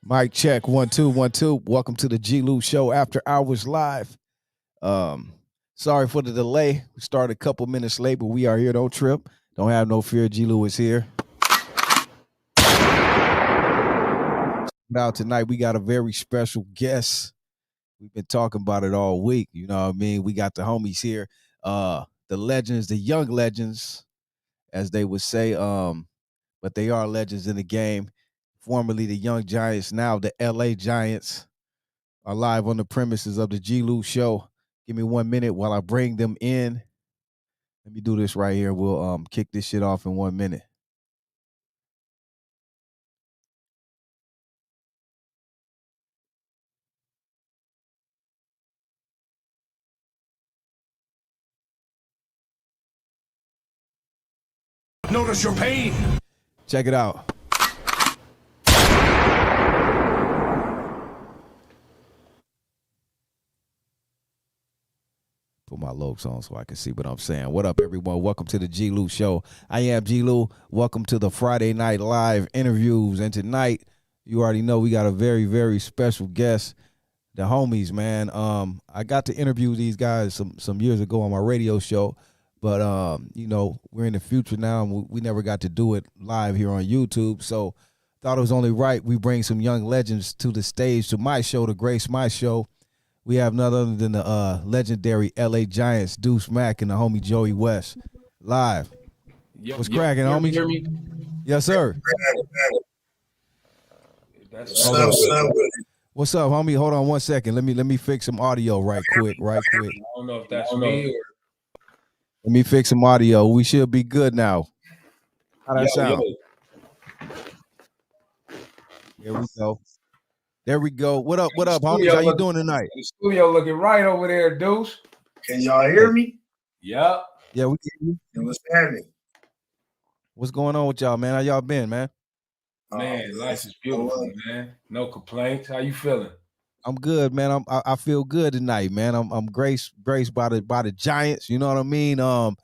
Mic check 1 2 1 2. Welcome to the G-Lew show after hours live. Um, Sorry for the delay. We started a couple minutes late, but we are here. Don't trip. Don't have no fear. G-Lew is here. Now tonight we got a very special guest. We've been talking about it all week. You know what I mean? We got the homies here. The legends, the young legends, as they would say. But they are legends in the game. Formerly the Young Giants, now the LA Giants, are live on the premises of the G-Lew show. Give me 1 minute while I bring them in. Let me do this right here. We'll kick this shit off in 1 minute. Notice your pain. Check it out. Put my logos on so I can see what I'm saying. What up, everyone? Welcome to the G-Lew show. I am G-Lew. Welcome to the Friday Night Live interviews. And tonight, you already know we got a very, very special guest, the homies, man. I got to interview these guys some years ago on my radio show, but you know, we're in the future now, and we never got to do it live here on YouTube. So thought it was only right we bring some young legends to the stage, to my show, to grace my show. We have none other than the legendary LA Giants, Deuce Mack, and the homie Joey West, live. What's cracking, homies? Hear me? Yes, sir. What's up, homie? Hold on 1 second. Let me fix some audio right quick. I don't know if that's me or. Let me fix some audio. We should be good now. How that sound? There we go. There we go. What up, homies? How you doing tonight? The studio looking right over there, Deuce. Can y'all hear me? Yep. Yeah, we can. What's happening? What's going on with y'all, man? How y'all been, man? Man, life is beautiful, man. No complaints. How you feeling? I'm good, man. I feel good tonight, man. I'm graced by the Giants. You know what I mean? The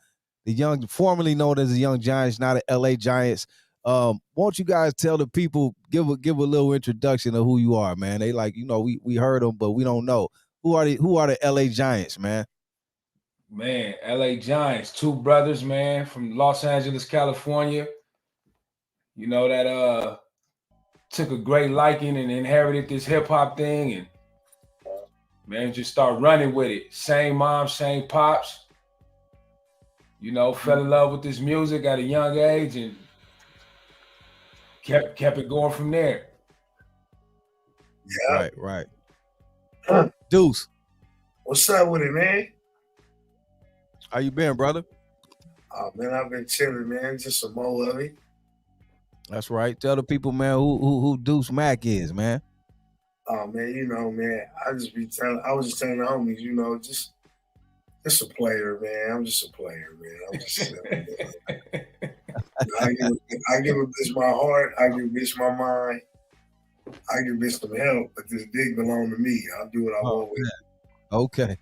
young, formerly known as the Young Giants, now the LA Giants. Won't you guys tell the people, give a little introduction of who you are, man? They like, you know, we heard them, but we don't know who are the LA Giants, man. Man, LA Giants, two brothers, man, from Los Angeles, California. You know that took a great liking and inherited this hip hop thing, and man, just start running with it. Same mom, same pops. You know, fell in love with this music at a young age and kept it going from there. Yeah. Right. Deuce, what's up with it, man? How you been, brother? Oh man, I've been chilling, man. Just some more of it. That's right. Tell the people, man, who Deuce Mack is, man. Oh man, you know, man. I was just telling the homies, you know, just a player, man. I'm just a player, man. I'm just I give a bitch my heart, I give a bitch my mind, I give a bitch some help, but this dick belong to me. I'll do what I want with it. Okay.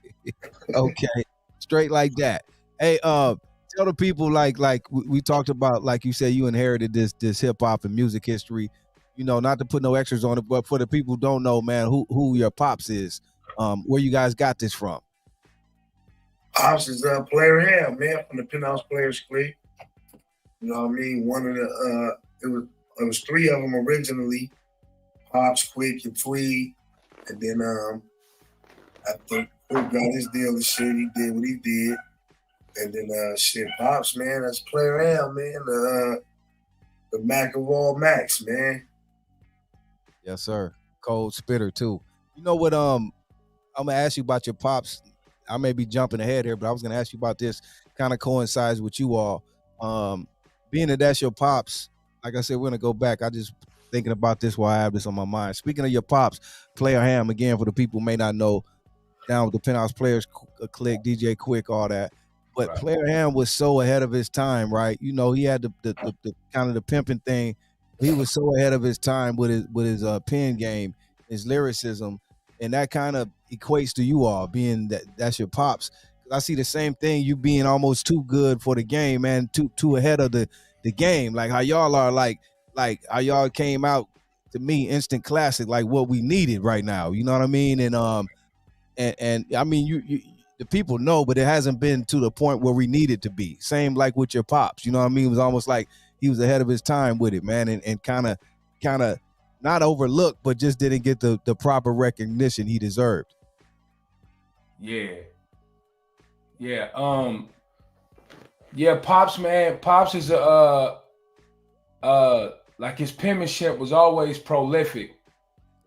Okay. Straight like that. Hey, tell the people, like we talked about, like you said, you inherited this hip hop and music history. You know, not to put no extras on it, but for the people who don't know, man, who your pops is, where you guys got this from. Pops is Player Ham, man, from the Penthouse Players Clique. You know what I mean? One of the it was three of them originally. Pops, Quick, and Tweed, and then I think Quick got his deal and shit. He did what he did. And then Pops, man, that's Player Ham, man. The Mac of all Macs, man. Yes, sir. Cold spitter too. You know what? I'm gonna ask you about your pops. I may be jumping ahead here, but I was gonna ask you about this. Kind of coincides with you all. Being that that's your pops, like I said, we're gonna go back. I just thinking about this while I have this on my mind. Speaking of your pops, Player Ham, again, for the people who may not know, down with the Penthouse Players Clique, DJ Quick, all that. But right. Player Ham was so ahead of his time, right? You know, he had the kind of the pimping thing. He was so ahead of his time with his pen game, his lyricism, and that kind of equates to you all being that's your pops. I see the same thing, you being almost too good for the game, man, too ahead of the game, like how y'all are, like how y'all came out to me, instant classic, like what we needed right now. You know what I mean? And I mean, you the people know, but it hasn't been to the point where we need it to be. Same like with your pops. You know what I mean? It was almost like he was ahead of his time with it, man, and kind of not overlooked, but just didn't get the proper recognition he deserved. Yeah. Yeah, Pops, man. Pops is like his penmanship was always prolific.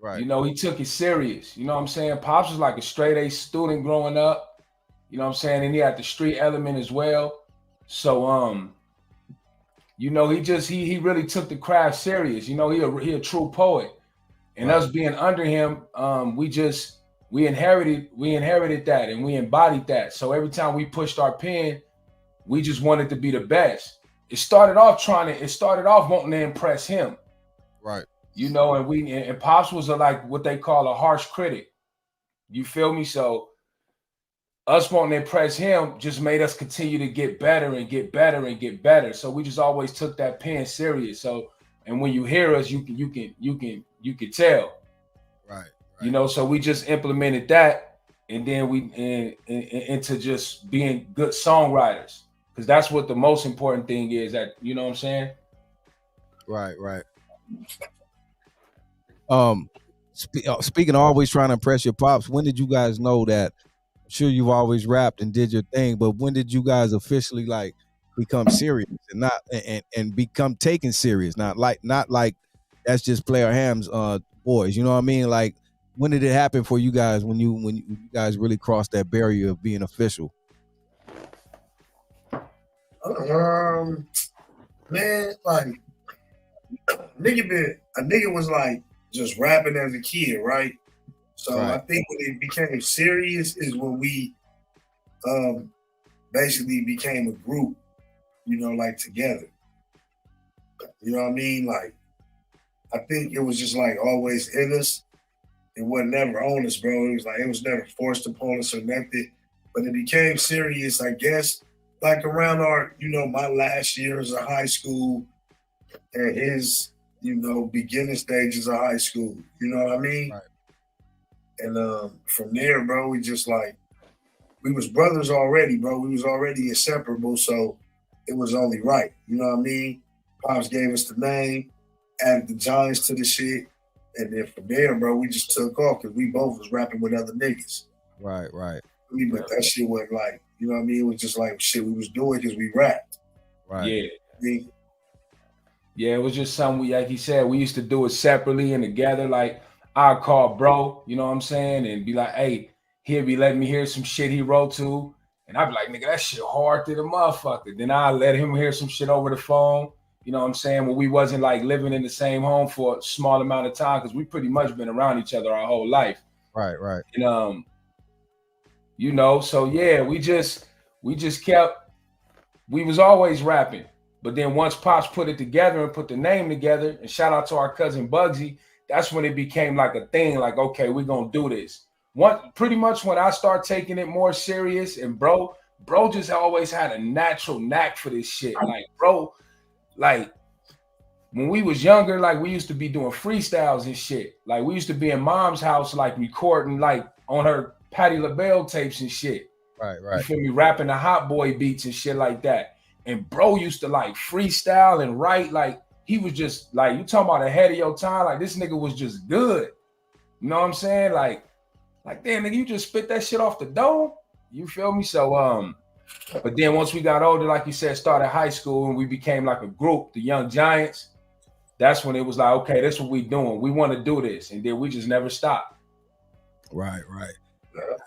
Right. You know, he took it serious. You know what I'm saying? Pops was like a straight A student growing up. You know what I'm saying? And he had the street element as well. So you know, he really took the craft serious. You know, he a true poet. And Right. us being under him, we inherited that and we embodied that. So every time we pushed our pen, we just wanted to be the best. It started off wanting to impress him. Right. You know, and Pops was like what they call a harsh critic. You feel me? So us wanting to impress him just made us continue to get better and get better and get better. So we just always took that pen serious. So, and when you hear us, you can tell. Right. You know, so we just implemented that, and then we into just being good songwriters, because that's what the most important thing is. That, you know what I'm saying? Right. Speaking of always trying to impress your pops, when did you guys know that? I'm sure you've always rapped and did your thing, but when did you guys officially like become serious and not and become taken serious? Not like that's just Player Ham's boys. You know what I mean? Like, when did it happen for you guys when you guys really crossed that barrier of being official? Man, like a nigga was like just rapping as a kid, right? So Right. I think when it became serious is when we basically became a group, you know, like together. You know what I mean? Like, I think it was just like always in us. It wasn't never on us, bro. It was like it was never forced upon us or nothing. But it became serious, I guess, like around our, you know, my last years of high school and his, you know, beginning stages of high school. You know what I mean? Right. And from there, bro, we just like we was brothers already, bro. We was already inseparable, so it was only right. You know what I mean? Pops gave us the name, added the Giantz to the shit. And then from there, bro, we just took off because we both was rapping with other niggas. Right. But that shit wasn't like, you know what I mean? It was just like shit we was doing because we rapped. Right. Yeah. I mean, Yeah, it was just something like he said, we used to do it separately and together. Like, I'd call bro, you know what I'm saying? And be like, hey, he'll be letting me hear some shit he wrote to. And I'd be like, nigga, that shit hard to the motherfucker. Then I let him hear some shit over the phone. You know what I'm saying? When we wasn't like living in the same home for a small amount of time, because we pretty much been around each other our whole life. Right. And you know, so yeah, we just kept, we was always rapping. But then once Pops put it together and put the name together, and shout out to our cousin Bugsy, that's when it became like a thing, like, okay, we're gonna do this. Pretty much when I start taking it more serious, and bro just always had a natural knack for this shit. Like, bro, like when we was younger, like we used to be doing freestyles and shit. Like we used to be in mom's house, like recording like on her Patti LaBelle tapes and shit. Right. You feel me? Rapping the Hot Boy beats and shit like that. And bro used to like freestyle and write. Like he was just like, you talking about ahead of your time. Like this nigga was just good. You know what I'm saying? Like damn nigga, you just spit that shit off the dome. You feel me? So but then once we got older, like you said, started high school and we became like a group, the Young Giants. That's when it was like, okay, that's what we doing. We want to do this, and then we just never stopped. Right.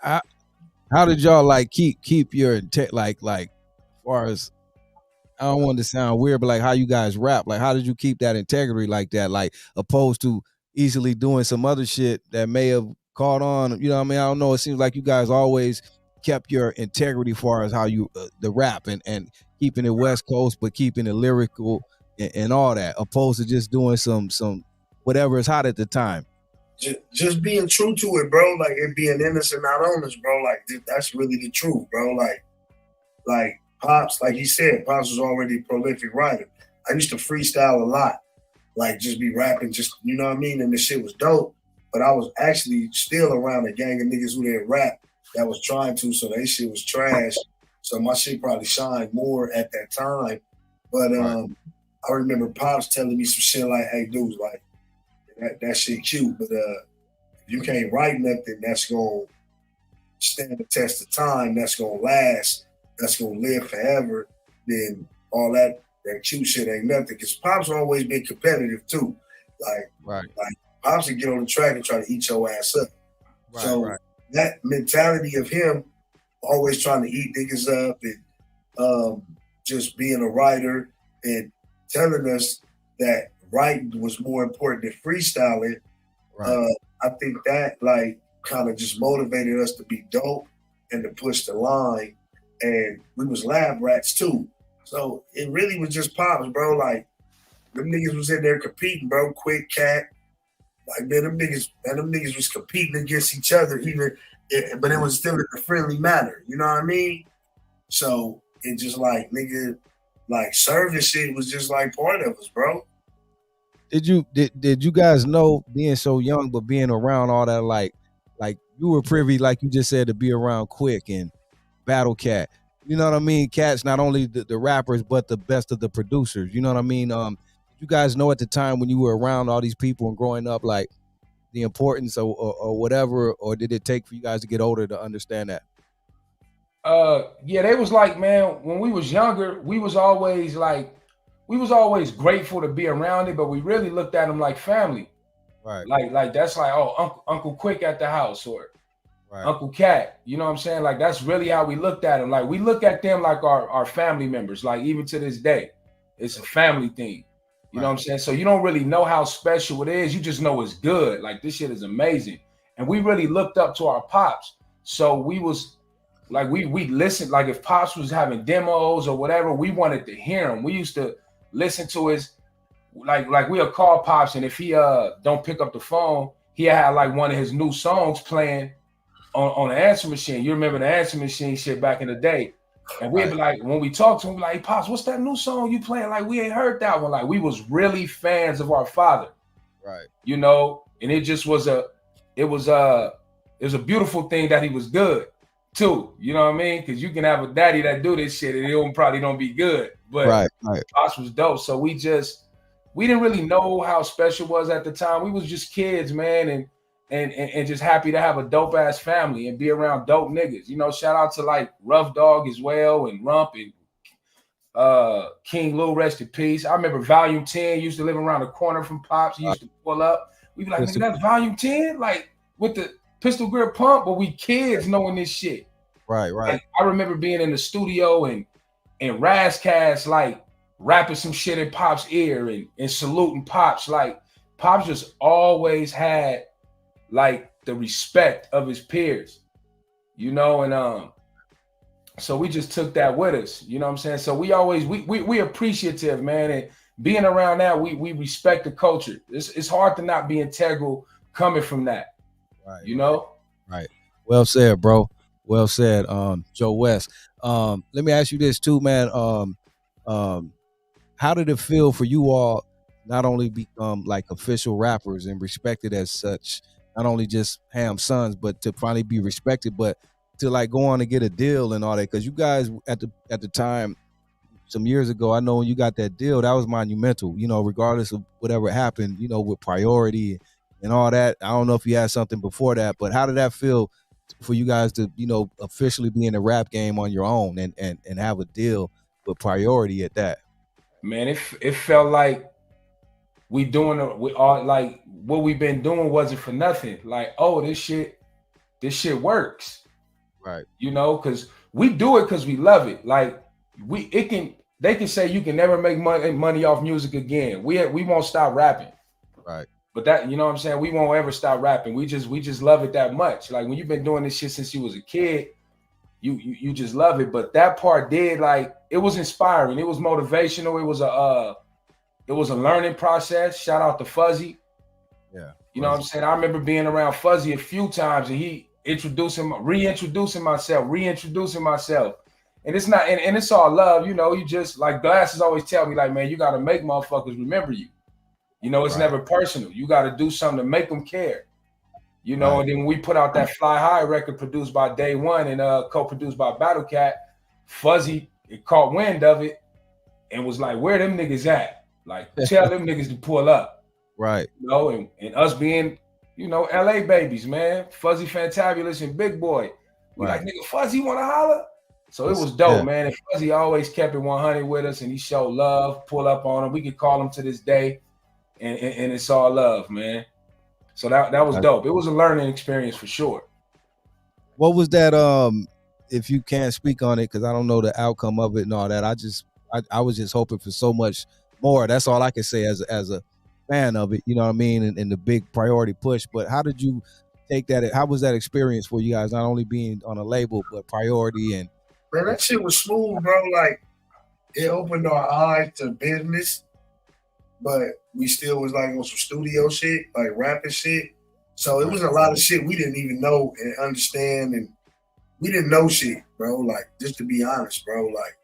How did y'all like keep your like as far as, I don't want to sound weird, but like how you guys rap, like how did you keep that integrity like that, like opposed to easily doing some other shit that may have caught on? You know what I mean? I don't know. It seems like you guys always kept your integrity as far as how you the rap and keeping it West Coast, but keeping it lyrical and all that, opposed to just doing some whatever is hot at the time. just being true to it, bro. Like it being innocent, not honest, bro. Like that's really the truth, bro. Like Pops, like he said, Pops was already a prolific writer. I used to freestyle a lot. like just be rapping, just you know what I mean. And the shit was dope. But I was actually still around a gang of niggas who didn't rap that was trying to, so they shit was trash. So my shit probably shined more at that time. But I remember Pops telling me some shit like, "Hey, dudes, like that shit cute, but if you can't write nothing that's gonna stand the test of time, that's gonna last, that's gonna live forever, then all that cute shit ain't nothing." Because Pops always been competitive too. Like Pops would get on the track and try to eat your ass up. That mentality of him always trying to eat niggas up and just being a writer and telling us that writing was more important than freestyling. I think that like kind of just motivated us to be dope and to push the line. And we was lab rats too. So it really was just Pops, bro. Like them niggas was in there competing, bro. Quick Cat. Like man, them niggas was competing against each other, but it was still in a friendly manner. You know what I mean? So it just like nigga, like service shit was just like part of us, bro. Did you guys know, being so young but being around all that, like you were privy, like you just said, to be around Quick and Battle Cat? You know what I mean? Cat's not only the rappers but the best of the producers. You know what I mean? You guys know at the time when you were around all these people and growing up, like the importance or whatever, or did it take for you guys to get older to understand that? Yeah, they was like, man, when we was younger, we was always grateful to be around it, but we really looked at them like family. Right. Like that's like, oh, Uncle Quick at the house, or Uncle Cat. You know what I'm saying? Like that's really how we looked at them. Like we look at them like our family members. Like even to this day, it's a family thing. You know what I'm saying? So you don't really know how special it is. You just know it's good. Like this shit is amazing. And we really looked up to our Pops. So we was like, we listened. Like if Pops was having demos or whatever, we wanted to hear him. We used to listen to his, like we'll call Pops, and if he don't pick up the phone, he had like one of his new songs playing on the answer machine. You remember the answer machine shit back in the day. And we'd be like, when we talk to him, we'd be like, hey, Pops, what's that new song you playing? Like, we ain't heard that one. Like, we was really fans of our father. Right. You know, and it just was a beautiful thing that he was good too. You know what I mean? Because you can have a daddy that do this shit and it probably don't be good. But Pops was dope. So we didn't really know how special it was at the time. We was just kids, man, and just happy to have a dope ass family and be around dope niggas. You know, shout out to like Rough Dog as well, and Rump, and King Lou, rest in peace. I remember Volume 10 used to live around the corner from Pops. He used to pull up. We'd be like, nigga, that's Volume 10? Like with the pistol grip pump, but we kids knowing this shit. Right. Like, I remember being in the studio and Razcast like rapping some shit in Pop's ear and saluting Pops. Like Pops just always had like the respect of his peers, you know, and so we just took that with us, you know what I'm saying? So we appreciative, man, and being around that, we respect the culture. It's hard to not be integral coming from that, you know? Right. Well said, bro. Well said, Joe West. Let me ask you this too, man. How did it feel for you all not only become like official rappers and respected as such, not only just Ham Sons, but to finally be respected, but to like go on and get a deal and all that? Because you guys at the time, some years ago, I know when you got that deal, that was monumental, you know, regardless of whatever happened, you know, with Priority and all that. I don't know if you had something before that, but how did that feel for you guys to, you know, officially be in the rap game on your own and have a deal with Priority at that? Man, it felt like we all like what we've been doing wasn't for nothing. Like, oh, this shit works. Right. You know, because we do it because we love it. Like they can say you can never make money off music again. We won't stop rapping. Right. But that, you know what I'm saying? We won't ever stop rapping. We just love it that much. Like when you've been doing this shit since you was a kid, you just love it. But that part did, like, it was inspiring. It was motivational. It was a learning process. Shout out to Fuzzy. Yeah. You know what I'm saying? I remember being around Fuzzy a few times and he reintroducing myself. And it's not, and it's all love, you know. You just, like, Glasses always tell me, like, man, you got to make motherfuckers remember you. You know, it's never personal. You got to do something to make them care. You know, and then when we put out that Fly High record produced by Day One and co-produced by Battle Cat, Fuzzy caught wind of it and was like, where them niggas at? Like, tell them niggas to pull up. Right. You know, and us being, you know, LA babies, man. Fuzzy Fantabulous and Big Boy. We like, nigga, Fuzzy want to holler? So it was dope, man. And Fuzzy always kept it 100 with us, and he showed love, pull up on him. We could call him to this day, and it's all love, man. So that was dope. It was a learning experience for sure. What was that? If you can't speak on it, because I don't know the outcome of it and all that. I was just hoping for so much more. That's all I can say as a fan of it. You know what I mean? And the big priority push. But how did you take that? How was that experience for you guys? Not only being on a label, but priority and. Man, that shit was smooth, bro. Like, it opened our eyes to business, but we still was like on some studio shit, like rapping shit. So it was a lot of shit we didn't even know and understand, and we didn't know shit, bro. Like, just to be honest, bro, like,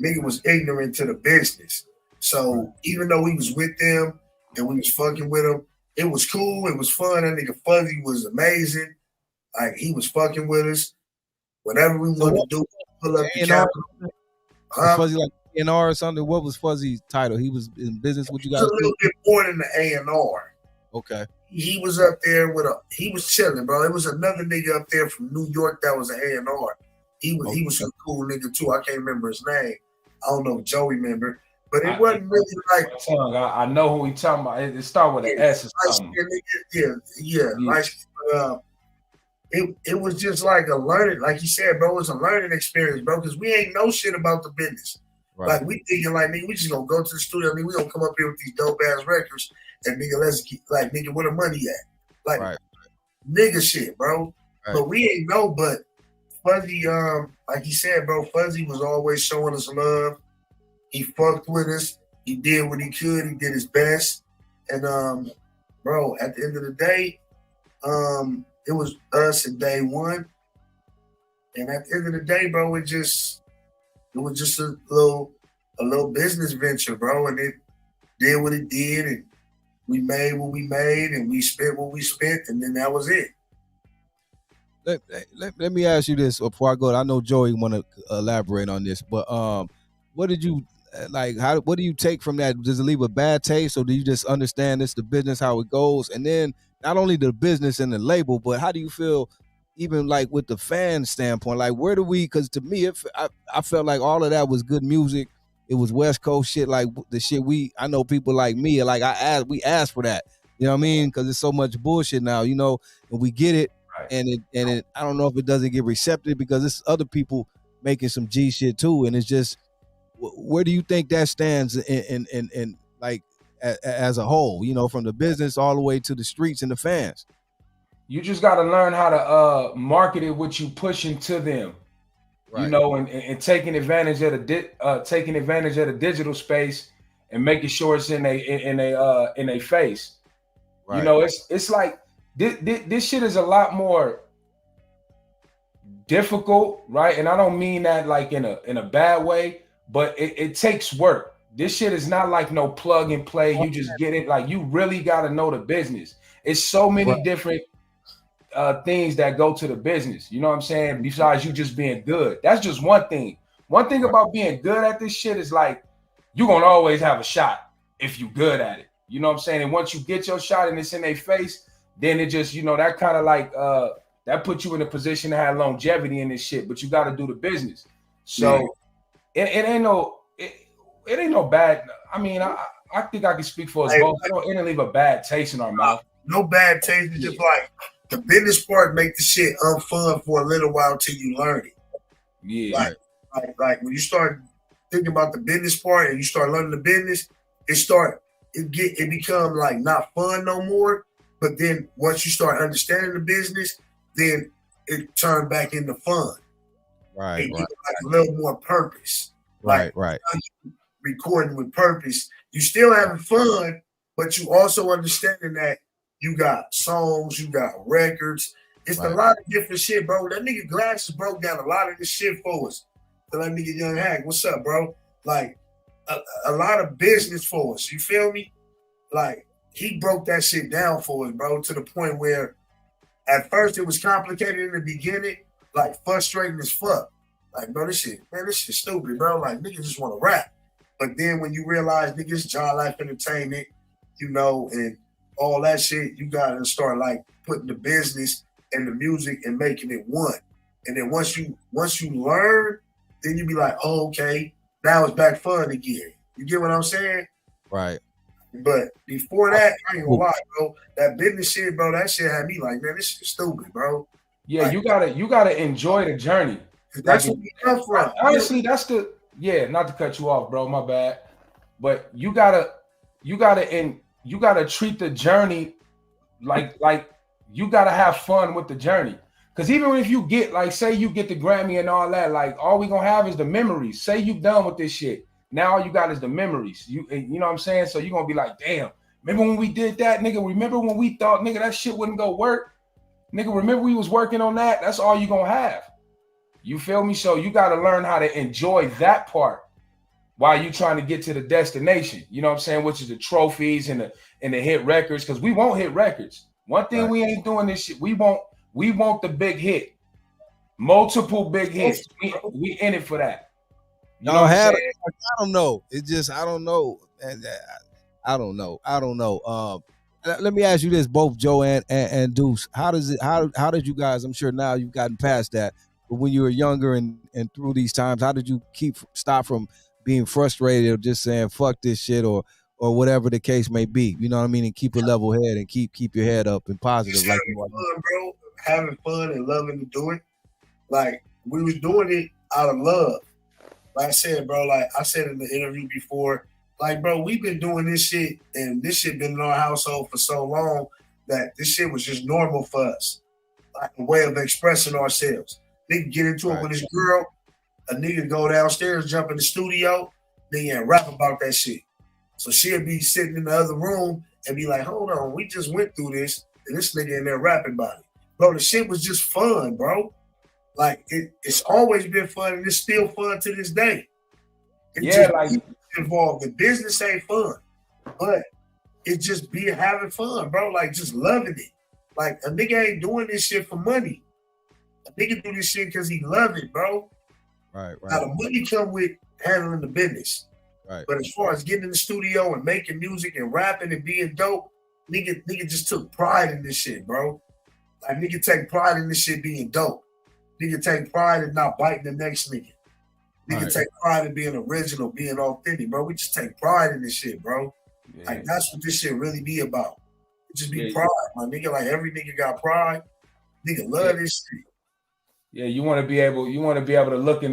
nigga was ignorant to the business. So even though we was with them and we was fucking with them, it was cool, it was fun. That nigga Fuzzy was amazing. Like, he was fucking with us. Whatever we wanted to do, pull up the camera. Fuzzy like A&R or something? What was Fuzzy's title? He was in business with you guys? He was a little bit more than the A&R. Okay. He was up there he was chilling, bro. It was another nigga up there from New York that was an A&R. He was a cool nigga too. I can't remember his name. I don't know if Joe remember. But it wasn't really like. I know who we talking about. It started with an S or something. It was just like a learning, like you said, bro. It was a learning experience, bro, because we ain't know shit about the business. Right. Like, we thinking, like, nigga, we just gonna go to the studio. I mean, we gonna come up here with these dope ass records, and nigga, let's get, like, nigga, where the money at? Like, nigga shit, bro. Right. But we ain't know. But Fuzzy, like you said, bro, Fuzzy was always showing us love. He fucked with us. He did what he could. He did his best. And bro, at the end of the day, it was us and Day One. And at the end of the day, bro, it was just a little business venture, bro. And it did what it did, and we made what we made, and we spent what we spent, and then that was it. Let me ask you this before I go. I know Joey want to elaborate on this, but what did you like? What do you take from that? Does it leave a bad taste, or do you just understand this, the business, how it goes, and then not only the business and the label, but how do you feel, even like with the fan standpoint? Like, where do we? Because to me, I felt like all of that was good music. It was West Coast shit, like the shit I know people like me, like we asked for that. You know what I mean? Because it's so much bullshit now, you know, and we get it. Right. And it I don't know if it doesn't get receptive because it's other people making some G shit too. And it's just, where do you think that stands in like as a whole, you know, from the business all the way to the streets and the fans? You just got to learn how to market it, what you pushing to them, right. You know, and taking advantage of the digital space and making sure it's in a face. Right. You know, it's like this shit is a lot more difficult, right? And I don't mean that like in a bad way, but it takes work. This shit is not like no plug and play. You just get it. Like, you really got to know the business. It's so many different things that go to the business. You know what I'm saying? Besides you just being good. That's just one thing. One thing about being good at this shit is like, you're going to always have a shot if you're good at it. You know what I'm saying? And once you get your shot and it's in their face, then it just, you know, that kind of like, that puts you in a position to have longevity in this shit, but you got to do the business. So it ain't no bad. I mean, I think I can speak for us both. It didn't leave a bad taste in our mouth. No bad taste. It's just like the business part make the shit unfun for a little while till you learn it. Yeah. Like when you start thinking about the business part and you start learning the business, it become like not fun no more. But then once you start understanding the business, then it turned back into fun. Right. Like a little more purpose. Right. Recording with purpose. You still having fun, but you also understanding that you got songs, you got records. It's a lot of different shit, bro. That nigga Glasses broke down a lot of this shit for us. So that nigga Young Hack, what's up, bro? Like a lot of business for us. You feel me? like he broke that shit down for us, bro, to the point where at first it was complicated in the beginning, like frustrating as fuck. Like, bro, this shit stupid, bro. Like, niggas just want to rap. But then when you realize niggas John Life Entertainment, you know, and all that shit, you gotta start like putting the business and the music and making it one. And then once you learn, then you be like, oh, okay, now it's back fun again. You get what I'm saying? Right. But before that, I ain't gonna lie, bro. That business shit, bro, that shit had me like, man, this shit stupid, bro. Yeah, like, you gotta enjoy the journey. That's where we come from. Honestly, that's not to cut you off, bro. My bad. But you gotta treat the journey like you gotta have fun with the journey. Because even if you get, like, say you get the Grammy and all that, like, all we gonna have is the memories. Say you done with this shit. Now all you got is the memories. You know what I'm saying? So you're gonna be like, damn, remember when we did that, nigga? Remember when we thought, nigga, that shit wouldn't go work? Nigga, remember we was working on that? That's all you gonna have. You feel me? So you gotta learn how to enjoy that part while you trying to get to the destination. You know what I'm saying? Which is the trophies and the hit records. Because we won't hit records. One thing we ain't doing this shit. We want the big hit. Multiple big hits. We in it for that. You know I don't know. It just, I don't know. I don't know. Let me ask you this, both Joe and Deuce. How did you guys, I'm sure now you've gotten past that, but when you were younger and through these times, how did you stop from being frustrated or just saying fuck this shit or whatever the case may be? You know what I mean? And keep a level head and keep your head up and positive. Just having fun, bro. Having fun and loving to do it. Like, we was doing it out of love. Like I said, bro, like I said in the interview before, like, bro, we've been doing this shit and this shit been in our household for so long that this shit was just normal for us. Like a way of expressing ourselves. Nigga get into it with his girl, a nigga go downstairs, jump in the studio, nigga and rap about that shit. So she'll be sitting in the other room and be like, hold on, we just went through this and this nigga in there rapping about it. Bro, the shit was just fun, bro. Like, it's always been fun, and it's still fun to this day. Like involved. The business ain't fun, but it's just be having fun, bro. Like, just loving it. Like, a nigga ain't doing this shit for money. A nigga do this shit because he love it, bro. Right. Now, the money come with handling the business. Right. But as far as getting in the studio and making music and rapping and being dope, nigga just took pride in this shit, bro. Like, nigga take pride in this shit being dope. Nigga take pride in not biting the next nigga. Nigga take pride in being original, being authentic, bro. We just take pride in this shit, bro. Yeah. Like, that's what this shit really be about. It just be pride, my nigga. Like, every nigga got pride. Nigga love this shit. Yeah, you want to be able to look in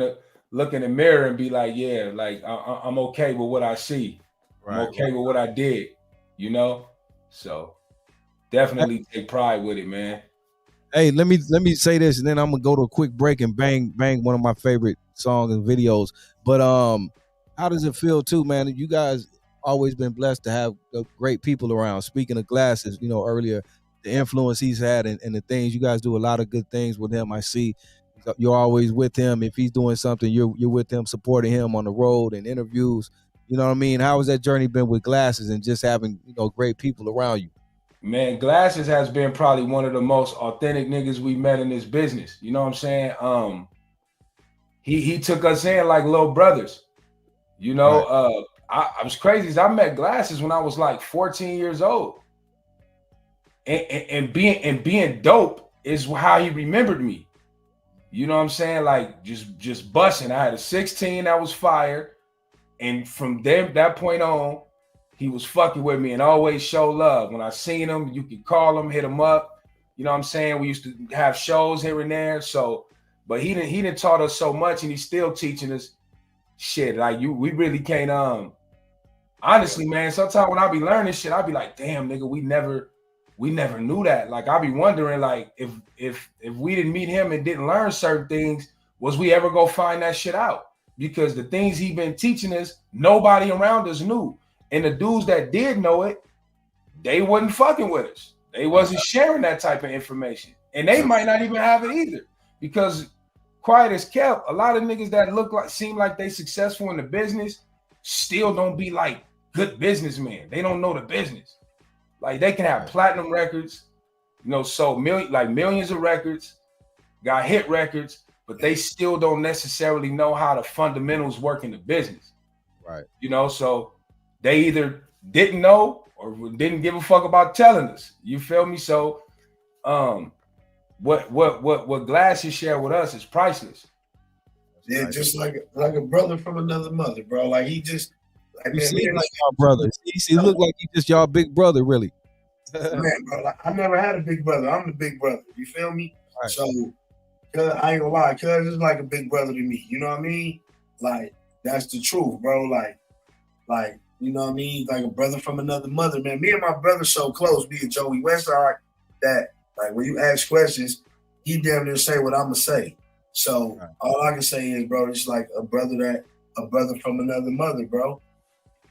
the mirror and be like, yeah, like I'm okay with what I see. I'm okay with what I did, you know? So definitely take pride with it, man. Hey, let me say this, and then I'm gonna go to a quick break and bang one of my favorite songs and videos. But how does it feel too, man? You guys always been blessed to have great people around. Speaking of Glasses, you know, earlier, the influence he's had and the things, you guys do a lot of good things with him. I see you're always with him. If he's doing something, you're with him, supporting him on the road and interviews. You know what I mean? How has that journey been with Glasses and just having, you know, great people around you? Man, Glasses has been probably one of the most authentic niggas we met in this business. You know what I'm saying? He took us in like little brothers. You know, I was crazy. I met Glasses when I was like 14 years old. And being dope is how he remembered me. You know what I'm saying? Like just busting. I had a 16 that was fire. And from that point on, he was fucking with me and always show love. When I seen him, you could call him, hit him up. You know what I'm saying? We used to have shows here and there. So, but he didn't taught us so much, and he's still teaching us shit. Like we really can't. Honestly, man, sometimes when I be learning shit, I be like, damn, nigga, we never knew that. Like I be wondering, like if we didn't meet him and didn't learn certain things, was we ever gonna find that shit out? Because the things he been teaching us, nobody around us knew. And the dudes that did know it, they wasn't fucking with us. They wasn't sharing that type of information. And they might not even have it either. Because quiet as kept, a lot of niggas that seem like they successful in the business still don't be like good businessmen. They don't know the business. Like they can have platinum records, you know, sold millions of records, got hit records, but they still don't necessarily know how the fundamentals work in the business. Right. You know, so they either didn't know or didn't give a fuck about telling us. You feel me? So what Glasses share with us is priceless. Yeah, just like a brother from another mother, bro. Like he just like You man, seem like y'all brothers. He look like he just y'all big brother, really. man, bro, like, I never had a big brother. I'm the big brother. You feel me? Right. So I ain't gonna lie, cuz it's like a big brother to me. You know what I mean? Like that's the truth, bro. Like you know what I mean? Like a brother from another mother, man. Me and my brother so close, me and Joey Westside, that like when you ask questions, he damn near say what I'ma say. So all I can say is, bro, it's like a brother from another mother, bro.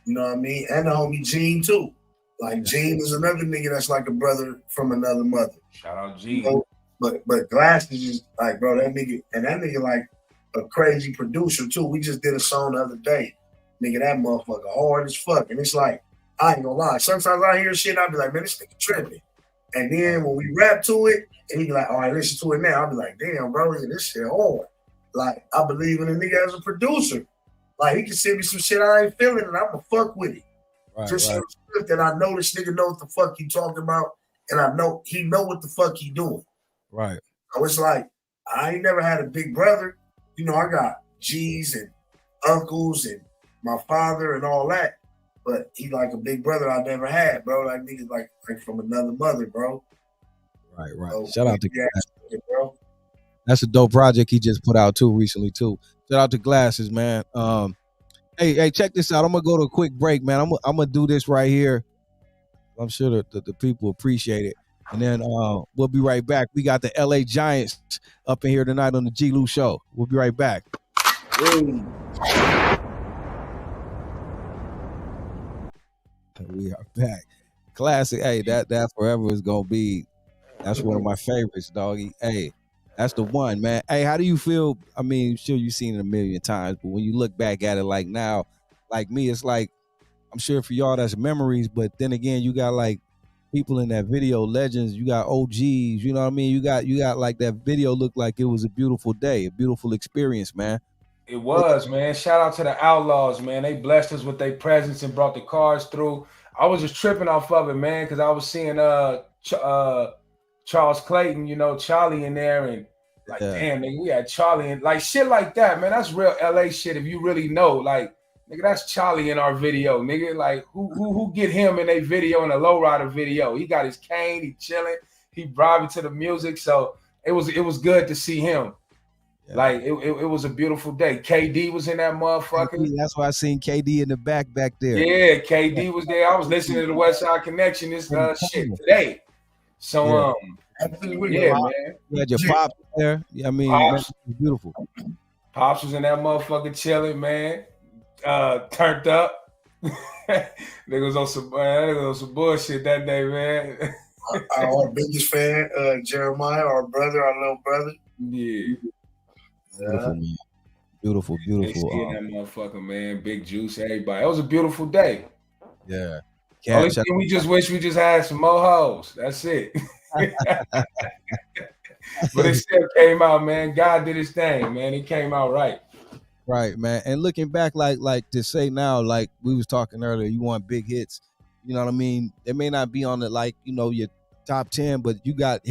You know what I mean? And the homie Gene too. Like Gene is another nigga that's like a brother from another mother. Shout out Gene. You know? But Glasses is like, bro, that nigga like a crazy producer too. We just did a song the other day. Nigga, that motherfucker hard as fuck. And it's like, I ain't gonna lie. Sometimes I hear shit, I'll be like, man, this nigga tripping. And then when we rap to it, and he be like, all right, listen to it now. I'll be like, damn, bro, this shit hard. Like, I believe in a nigga as a producer. Like, he can send me some shit I ain't feeling, and I'ma fuck with it. Just so that I know this nigga know what the fuck he talking about, and I know he know what the fuck he doing. Right. So it's like, I ain't never had a big brother. You know, I got G's and uncles and my father and all that. But he like a big brother I never had, bro. Like niggas like from another mother, bro. Right. So, Shout out to Glasses, bro. That's a dope project he just put out too recently too. Shout out to Glasses, man. Hey, check this out. I'm gonna go to a quick break, man. I'm gonna do this right here. I'm sure that the people appreciate it. And then we'll be right back. We got the LA Giantz up in here tonight on the G-Lew show. We'll be right back. We are back. Classic. Hey, that forever is gonna be. That's one of my favorites, doggy. Hey, that's the one, man. Hey, how do you feel? I mean, sure you've seen it a million times, but when you look back at it, like now, like me, it's like I'm sure for y'all that's memories, but then again, you got like people in that video, legends. You got OGs. You know what I mean? You got like that video looked like it was a beautiful day, a beautiful experience, man. It was, man. Shout out to the Outlaws, man. They blessed us with their presence and brought the cars through. I was just tripping off of it, man, because I was seeing Charles Clayton, you know, Charlie in there, and like, damn, nigga, we had Charlie and like shit like that, man. That's real LA shit. If you really know, like, nigga, that's Charlie in our video, nigga. Like, who get him in a video, in a lowrider video? He got his cane, he chilling, he vibing to the music. So it was good to see him. Yeah. Like it was a beautiful day. KD was in that motherfucker. That's why I seen KD in the back there. Yeah, KD was there. I was listening to the West Side Connection this shit today. So yeah, man. You had your pops there. Yeah, I mean, man, it was beautiful. Pops was in that motherfucker chilling, man. Turned up. Nigga was on some bullshit that day, man. Our biggest fan, Jeremiah, our brother, our little brother. Yeah. Beautiful, man. Beautiful. That motherfucker, man. Big Juice, everybody. It was a beautiful day. Yeah. Only thing we just wish we just had some more hoes. That's it. But it still came out, man. God did his thing, man. It came out right. Right, man. And looking back, like to say now, like we was talking earlier, you want big hits. You know what I mean? It may not be on the your top 10, but you got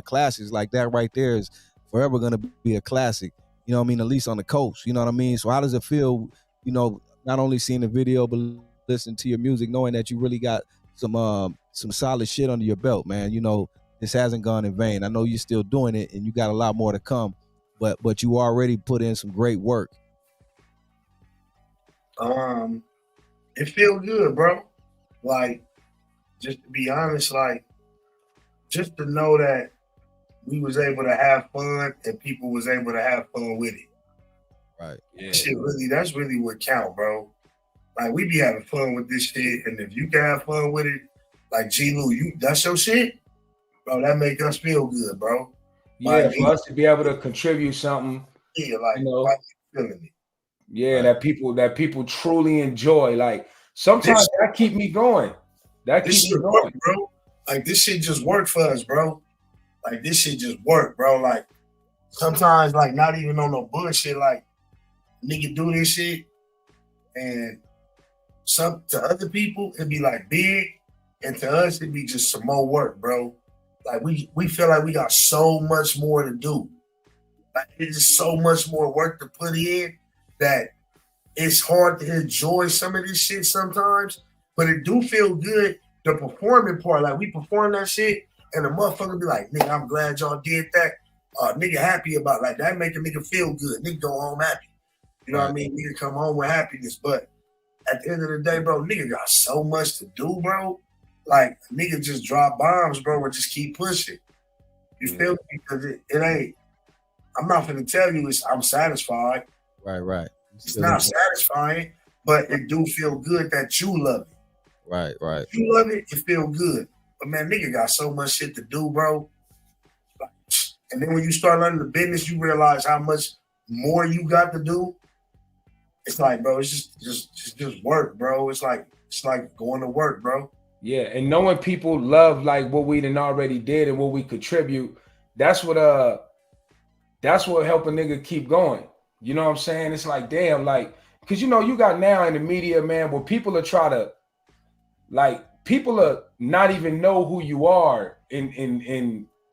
classics like that right there is forever gonna be a classic. You know what I mean? At least on the coast. You know what I mean? So how does it feel, not only seeing the video, but listening to your music, knowing that you really got some solid shit under your belt, man? This hasn't gone in vain. I know you're still doing it and you got a lot more to come, but you already put in some great work. It feels good, bro. Like, just to be honest, like, just to know that we was able to have fun and people was able to have fun with it. Right. Yeah. That's really what count, bro. Like, we be having fun with this shit, and if you can have fun with it, like G-Lew, that's your shit, bro. That make us feel good, bro. Yeah, like, for us to be able to contribute something. Yeah, like feeling it. Yeah, right. that people truly enjoy. Like sometimes that keep me going. That This keep me shit going. work, bro. Like this shit just work for us, bro. Like this shit just work, bro. Like sometimes, like not even on no bullshit. Like nigga do this shit, and some to other people it'd be like big, and to us it'd be just some more work, bro. Like we feel like we got so much more to do. Like it's just so much more work to put in that it's hard to enjoy some of this shit sometimes. But it do feel good. The performing part, like we perform that shit, and the motherfucker be like, "Nigga, I'm glad y'all did that. Nigga, happy about like that. Make a nigga feel good. Nigga go home happy. You know what I mean? Nigga come home with happiness. But at the end of the day, bro, nigga got so much to do, bro. Like nigga just drop bombs, bro, and just keep pushing. You feel me? Because it ain't. I'm not gonna tell you I'm satisfied. Right. It's not satisfying, but it do feel good that you love it. Right. If you love it, it feel good. But man, nigga got so much shit to do, bro. And then when you start learning the business, you realize how much more you got to do. It's like, bro, it's just work, bro. It's like going to work, bro. Yeah, and knowing people love like what we done already did and what we contribute, that's what help a nigga keep going. You know what I'm saying? It's like, damn, like, because you know, you got now in the media, man, where people are trying to, like, people are not even know who you are and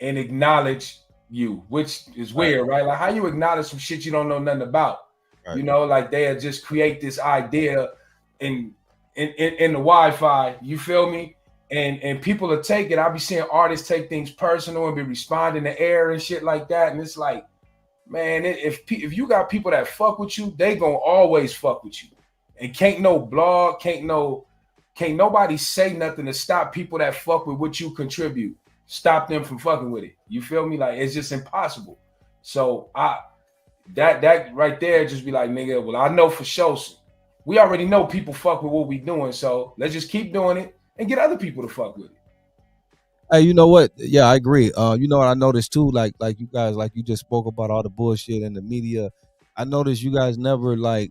acknowledge you, which is weird, right? Like, how you acknowledge some shit you don't know nothing about? Right. You know, like they'll just create this idea in the Wi-Fi, you feel me? And people will take it. I'll be seeing artists take things personal and be responding to air and shit like that. And it's like, man, if you got people that fuck with you, they gonna always fuck with you. And can't no blog, can't nobody say nothing to stop people that fuck with what you contribute. Stop them from fucking with it. You feel me? Like, it's just impossible. So that right there just be like, nigga, well, I know for sure. We already know people fuck with what we doing, so let's just keep doing it and get other people to fuck with it. Hey, you know what? Yeah, I agree. You know what I noticed too, like you guys, like you just spoke about all the bullshit in the media. I noticed you guys never like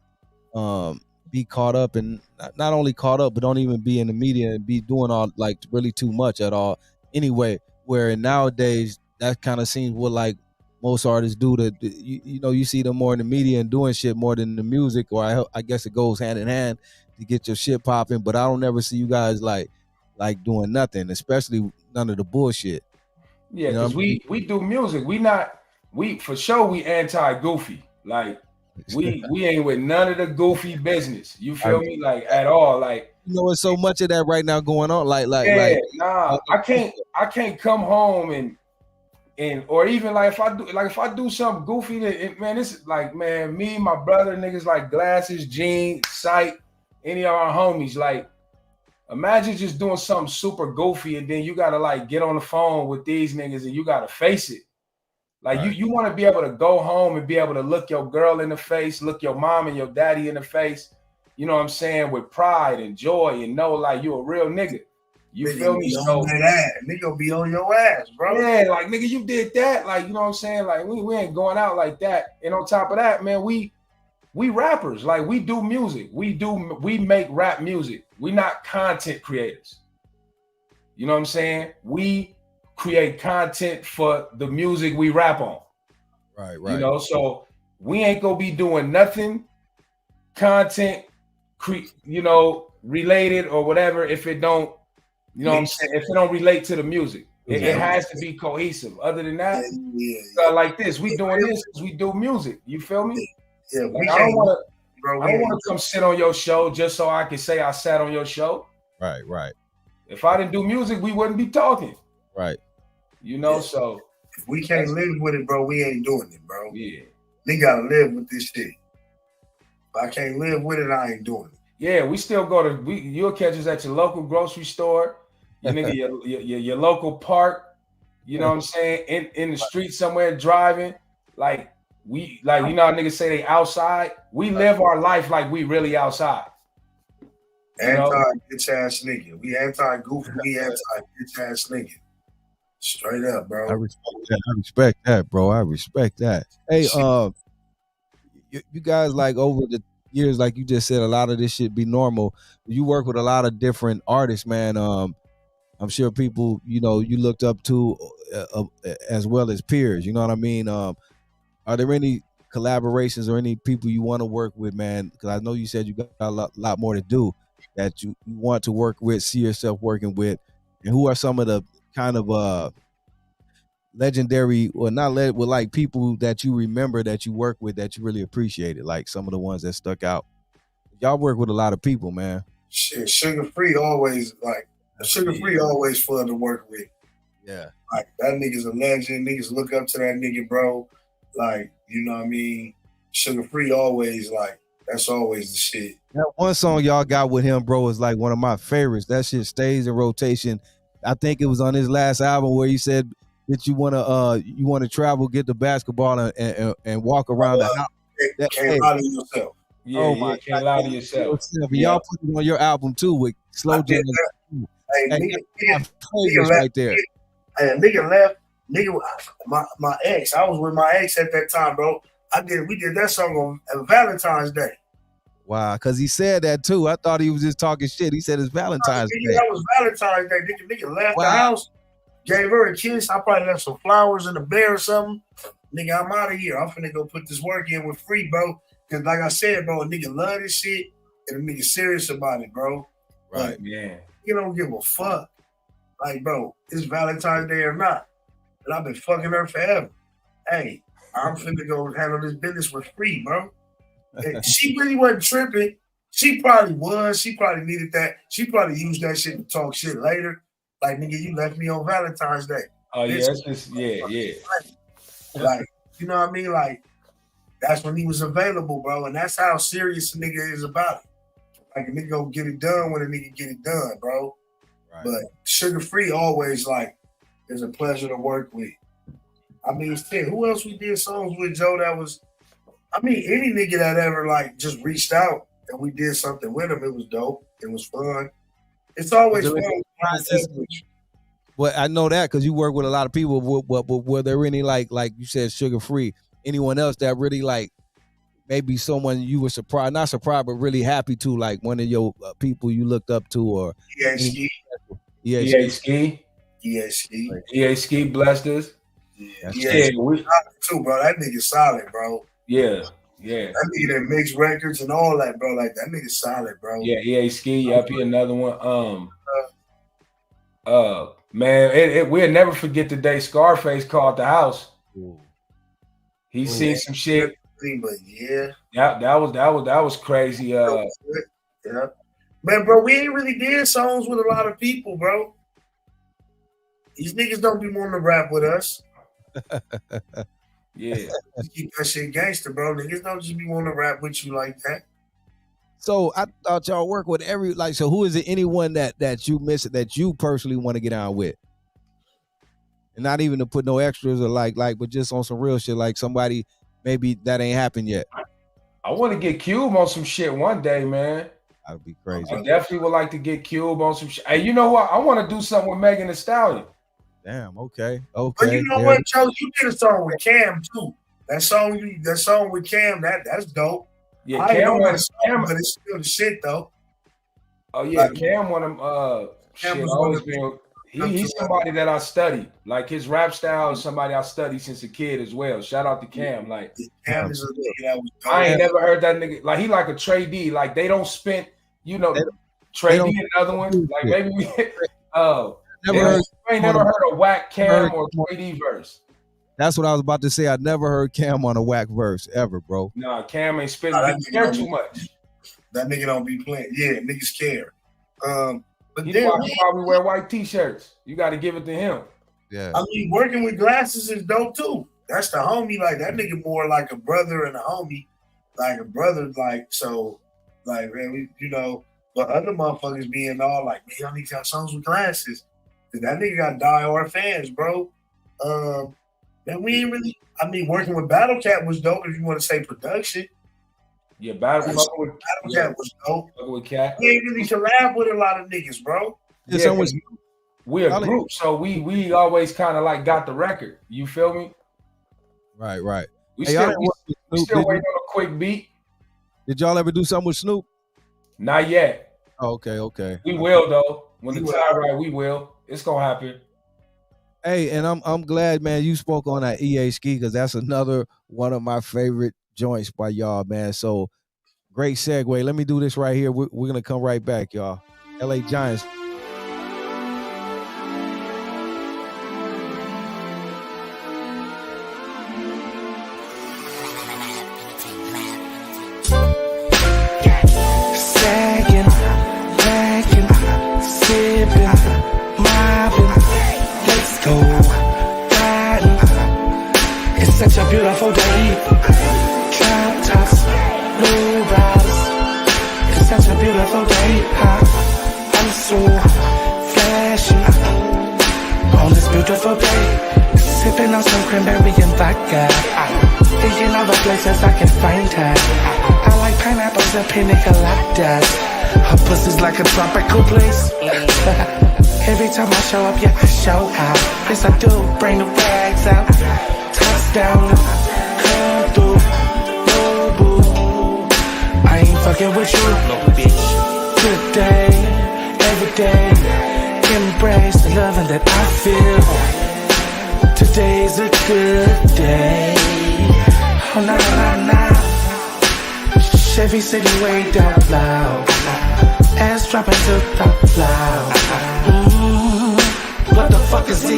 be caught up and not only caught up, but don't even be in the media and be doing all like really too much at all. Anyway, where nowadays that kind of seems what like most artists do. That you know, you see them more in the media and doing shit more than the music, or I guess it goes hand in hand to get your shit popping. But I don't ever see you guys like doing nothing, especially none of the bullshit. Yeah, because we do music. We for sure we anti-goofy. Like we ain't with none of the goofy business. You feel me? Like at all. Like, you know, there's so much of that right now going on. I can't come home and or even like if I do something goofy, man, this is like, man, me, my brother, niggas like Glasses, Gene, Sight, any of our homies, like, imagine just doing something super goofy and then you gotta like get on the phone with these niggas and you gotta face it. Like, right. you want to be able to go home and be able to look your girl in the face, look your mom and your daddy in the face, you know what I'm saying, with pride and joy, and know like you a real nigga. You feel me? So nigga be on your ass, bro. Yeah, like, nigga, you did that. Like, you know what I'm saying? Like, we ain't going out like that. And on top of that, man, we rappers. Like, we do music. We make rap music. We not content creators. You know what I'm saying? We create content for the music we rap on. Right. You know, so we ain't gonna be doing nothing content, related or whatever if it don't, you know what I'm saying, if it don't relate to the music. It has to be cohesive. Other than that, like this, we doing this because we do music. You feel me? Yeah, like, I don't want to come sit on your show just so I can say I sat on your show. Right. If I didn't do music, we wouldn't be talking. Right. You know, so if we can't live with it, bro, we ain't doing it, bro. Yeah. We gotta live with this shit. If I can't live with it, I ain't doing it. Yeah, we still go to you'll catch us at your local grocery store, your local park, you know what I'm saying, in the street somewhere driving. Like, you know how niggas say they outside. We live our life like we really outside. Anti-bitch ass nigga. We anti-goofy, we anti-bitch ass nigga. Straight up, bro. I respect that, bro. I respect that. Hey, you guys, like, over the years, like you just said, a lot of this shit be normal. You work with a lot of different artists, man. I'm sure people, you know, you looked up to as well as peers. You know what I mean? Are there any collaborations or any people you want to work with, man? Because I know you said you got a lot more to do that you want to work with, see yourself working with, and who are some of the kind of legendary, or not with like people that you remember that you work with that you really appreciated, like some of the ones that stuck out. Y'all work with a lot of people, man. Shit, Sugar Free always always fun to work with. Yeah. Like that nigga's a legend. Niggas look up to that nigga, bro. Like, you know what I mean? Sugar Free always, like, that's always the shit. That one song y'all got with him, bro, is like one of my favorites. That shit stays in rotation. I think it was on his last album where he said that you wanna travel, get the basketball and walk around the house. Can't lie to yourself. Yeah, can't lie to yourself. Y'all put it on your album too with Slow Jam. Hey, nigga right there. Hey, my ex. I was with my ex at that time, bro. We did that song on Valentine's Day. Wow, because he said that too. I thought he was just talking shit. He said it's Valentine's Day. That was Valentine's Day. Nigga left the house, gave her a kiss. I probably left some flowers in the bed or something. Nigga, I'm out of here. I'm finna go put this work in with Free, bro. Because like I said, bro, a nigga love this shit and a nigga serious about it, bro. Right, like, yeah. You don't give a fuck. Like, bro, it's Valentine's Day or not. And I've been fucking her forever. Hey, I'm finna go handle this business with Free, bro. And she really wasn't tripping. She probably was. She probably needed that. She probably used that shit to talk shit later. Like, nigga, you left me on Valentine's Day. Oh, yeah, Like, you know what I mean? Like, that's when he was available, bro. And that's how serious a nigga is about it. Like, a nigga go get it done when a nigga get it done, bro. Right. But Sugar Free always, like, is a pleasure to work with. I mean, shit, who else we did songs with, Joe, that was, I mean, any nigga that ever, like, just reached out and we did something with him, it was dope. It was fun. It's always fun. Well, I know that because you work with a lot of people. But were there any, like you said, Sugar Free, anyone else that really, like, maybe someone you were surprised, not surprised, but really happy to, like one of your people you looked up to, or EA Ski blessed us. Yeah, too, bro. That nigga solid, bro. Yeah. That nigga that makes records and all that, bro. Like that nigga solid, bro. Yeah, EA Ski. Yep, he another one. Man, we'll never forget the day Scarface called the house. He seen some shit. But yeah, that was crazy. Yeah, man, bro, we ain't really did songs with a lot of people, bro. These niggas don't be wanting to rap with us. Yeah, just keep that shit gangster, bro. Niggas don't just be wanting to rap with you like that. So I thought y'all work with so who is it? Anyone that you miss that you personally want to get on with, and not even to put no extras or like, but just on some real shit, like somebody. Maybe that ain't happened yet. I want to get Cube on some shit one day, man. That'd be crazy. I definitely would like to get Cube on some shit. Hey, you know what? I want to do something with Megan Thee Stallion. Damn. Okay. But you know what, Joe? You did a song with Cam too. That song with Cam, that's dope. Yeah, Cam, but it's still the shit though. Oh yeah, like, Cam one of Cam shit always been. He's somebody that I studied. Like his rap style is somebody I studied since a kid as well. Shout out to Cam. Like Cam is a nigga that was dope. I ain't never heard that nigga. Like he like a Trey D. Like they don't spend, Trey D and another one. Like maybe we I ain't never heard a whack Cam or Trey D verse. That's what I was about to say. I never heard Cam on a whack verse ever, bro. Nah, Cam ain't spitting. He care too much. That nigga don't be playing. Yeah, niggas care. But he probably wear white t-shirts. You got to give it to him. Yeah. I mean, working with Glasses is dope too. That's the homie. Like that nigga more like a brother and a homie, like a brother. Like so, like man, but other motherfuckers being all like, man, y'all need to have songs with Glasses. Cause that nigga got diehard fans, bro. And we ain't really. I mean, working with Battle Cat was dope. If you want to say production. Yeah, Battle Cat was dope. With Cat. We ain't really collab with a lot of niggas, bro. Yeah, we're a group, so we always kind of like got the record. You feel me? Right. We still waiting on a quick beat. Did y'all ever do something with Snoop? Not yet. Oh, okay. We will though. When the time right, we will. It's gonna happen. Hey, and I'm glad, man, you spoke on that EA ski because that's another one of my favorite joints by y'all, man. So great segue. Let me do this right here. We're gonna come right back, y'all. LA Giantz. Sagging, lagging, sipping, mobbing. Let's go riding. It's such a beautiful day. Drop tops, low riders. It's such a beautiful day. I'm so flashy on this beautiful day. Sipping on some cranberry and vodka. Thinking of the places I can find her. I like pineapples and pina coladas. Her pussy's like a tropical place. Every time I show up, yeah, I show out. Yes, I do, bring the rags out. Touchdown, come through, no boo. I ain't fucking with you, no bitch. Good day, every day. Embrace the loving that I feel. Today's a good day. Oh, nah, nah, nah. Chevy City way down loud. Ass dropping to the loud. What the fuck is the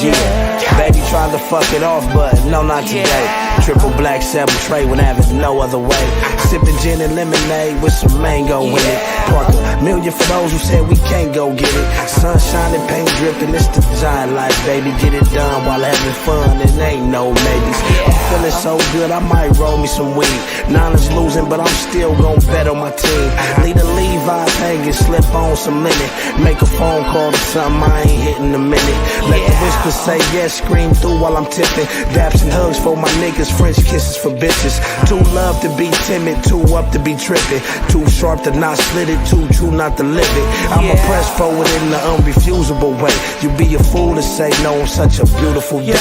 Yeah, baby tried to fuck it off, but no, not today. Triple black 7 tray when having no other way. Sipping gin and lemonade with some mango in it. Park a million for those who said we can't go get it. Sunshine and paint dripping, it's the giant life, baby. Get it done while having fun, it ain't no maybes. I'm feeling so good, I might roll me some weed. Niners losing, but I'm still gon' bet on my team. Leave the Levi's hanging, slip on some linen. Make a phone call to something I ain't hitting a minute. Let the whisper say yes, scream through while I'm tipping. Daps and hugs for my niggas, French kisses for bitches. Too love to be timid, too up to be tripping. Too sharp to not slit it, too true not to live it. I'ma press forward in the unrefusable way. You be a fool to say no on such a beautiful day.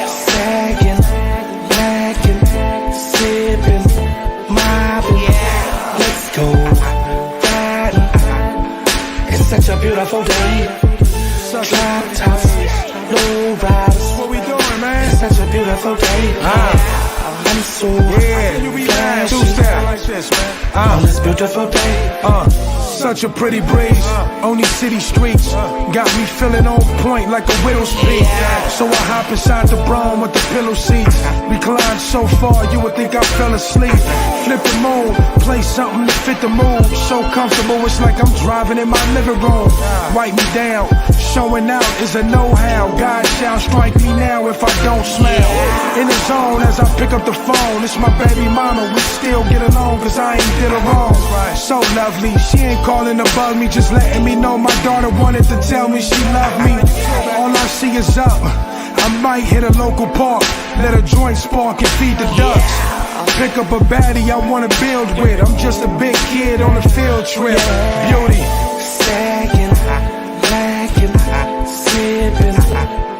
Sagging, lagging, sipping, mobbing. Let's go riding. It's such a beautiful day. Drop tops, low riders. What we doing, man? It's such a beautiful day. I'm so flashy like this, man. on this beautiful day. Such a pretty breeze on these city streets. Got me feeling on point like a widow's peak. So I hop inside the Brougham with the pillow seats. Reclined so far you would think I fell asleep. Flip the mode, play something to fit the mood. So comfortable it's like I'm driving in my living room. Wipe me down, showing out is a know-how. God shall strike me now if I don't smile. In the zone as I pick up the phone. It's my baby mama, we still get along cause I ain't did her wrong. So lovely, she ain't calling to bug me, just letting me know my daughter wanted to tell me she loved me. All I see is up, I might hit a local park, let a joint spark and feed the ducks. Pick up a baddie I wanna build with, I'm just a big kid on a field trip. Beauty. Sagging, lagging, sipping,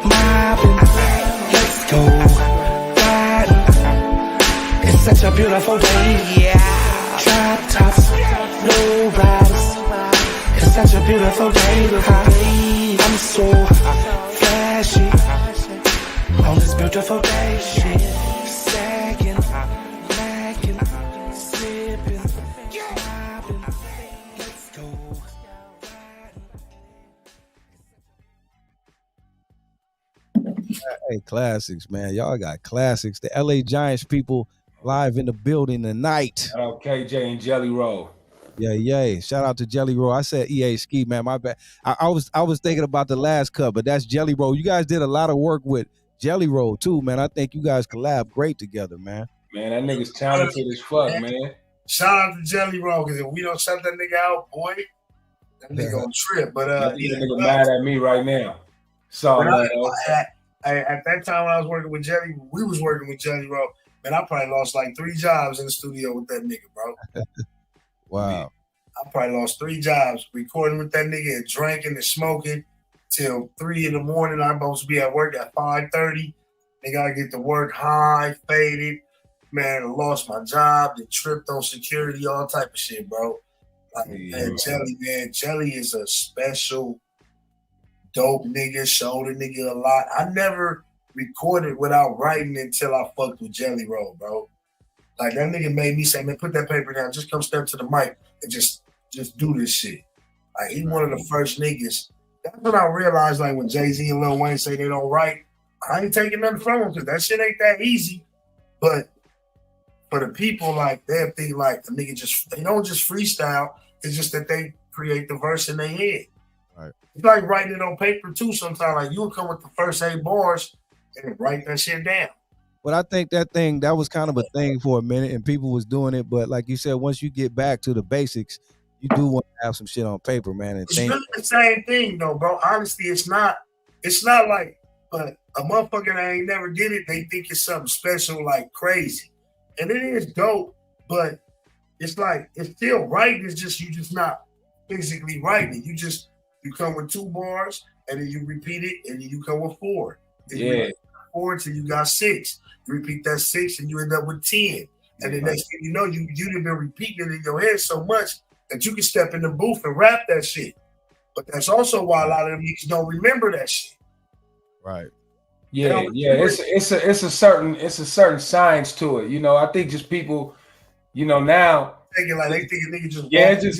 mobbing. Let's go riding. It's such a beautiful day. Drop tops, low riders. It's such a beautiful day. I'm so flashy on this beautiful day. Sagging, lagging, sipping, mobbing. Let's go riding. Hey, classics, man. Y'all got classics. The LA Giants people live in the building tonight. Shout out KJ and Jelly Roll. Yeah. Shout out to Jelly Roll. I said EA Ski, man. My bad. I was thinking about the last cut, but that's Jelly Roll. You guys did a lot of work with Jelly Roll too, man. I think you guys collab great together, man. Man, that nigga's talented as fuck, man. Shout out to Jelly Roll, because if we don't shut that nigga out, boy, that nigga on trip. But That nigga mad at me right now. So at that time when I was working with Jelly, we was working with Jelly Roll. Man, I probably lost like 3 jobs in the studio with that nigga, bro. Wow. I probably lost 3 jobs recording with that nigga and drinking and smoking till 3 in the morning. I'm supposed to be at work at 5:30. They gotta get to work high, faded. man, I lost my job, they tripped on security, all type of shit, bro. Like, man, Jelly is a special dope nigga, showed a nigga a lot. I never recorded without writing until I fucked with Jelly Roll, bro. Like that nigga made me say, man, put that paper down, just come step to the mic and just do this shit. Like he one of the first niggas. That's when I realized, like when Jay-Z and Lil Wayne say they don't write, I ain't taking nothing from them because that shit ain't that easy. But for the people, like they think like the nigga they don't just freestyle. It's just that they create the verse in their head. Right. It's like writing it on paper too. Sometimes, like you'll come with the first 8 bars and write that shit down. But I think that was kind of a thing for a minute, and people was doing it. But like you said, once you get back to the basics, you do want to have some shit on paper, man. And it's really the same thing, though, bro. Honestly, it's not like, but a motherfucker that ain't never did it, they think it's something special, like crazy, and it is dope. But it's like it's still writing. It's just you just not physically writing it. You come with 2 bars, and then you repeat it, and then you come with 4. Then you repeat 4 till you got 6. You repeat that 6, and you end up with 10. And the next thing you know, you've been repeating it in your head so much that you can step in the booth and rap that shit. But that's also why a lot of them niggas don't remember that shit. Right. Yeah. It's a certain science to it. You know, I think just people, you know, now they think niggas just